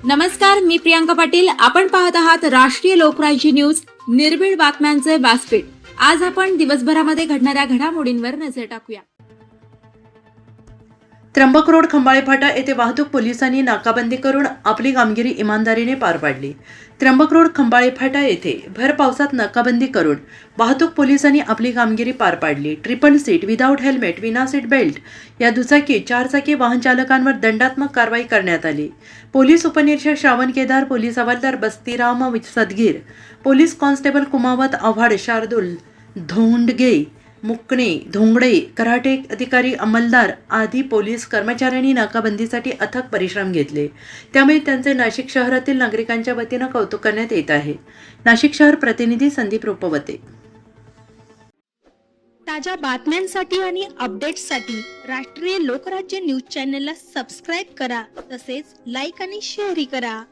नमस्कार, मी प्रियांका पाटील. आपण पाहत आहात राष्ट्रीय लोकराज्य न्यूज, निर्भीड बातम्यांचे व्यासपीठ. आज आपण दिवसभरामध्ये घडणाऱ्या घडामोडींवर नजर टाकूया. त्र्यंबक रोड खंबाळे फाटा येथे वाहतूक पोलिसांनी नाकाबंदी करून आपली कामगिरी इमानदारीने पार पाडली. त्र्यंबक रोड खंबाळे फाटा येथे भर पावसात नाकाबंदी करून वाहतूक पोलिसांनी आपली कामगिरी पार पाडली. ट्रिपल सीट, विदाऊट हेल्मेट, विना सीट बेल्ट या दुचाकी चारचाकी वाहन चालकांवर दंडात्मक कारवाई करण्यात आली. पोलीस उपनिरीक्षक श्रावण केदार, पोलीस हवालदार बस्तीराम सदगीर, पोलीस कॉन्स्टेबल कुमावत आव्हाड, शार्दूल धोंडगे, मुकणे, धोंगडे, कराटे अधिकारी, अंमलदार आदी पोलीस कर्मचाऱ्यांनी नाकाबंदीसाठी अथक परिश्रम घेतले. त्यामुळे त्यांचे नाशिक शहरातील नागरिकांच्या वतीनं कौतुक करण्यात येत आहे. नाशिक शहर प्रतिनिधी संदीप रुपवते. ताज्या बातम्यांसाठी आणि अपडेट्ससाठी राष्ट्रीय लोकराज्य न्यूज चॅनलला सबस्क्राईब करा, तसेच लाईक आणि शेअरही करा.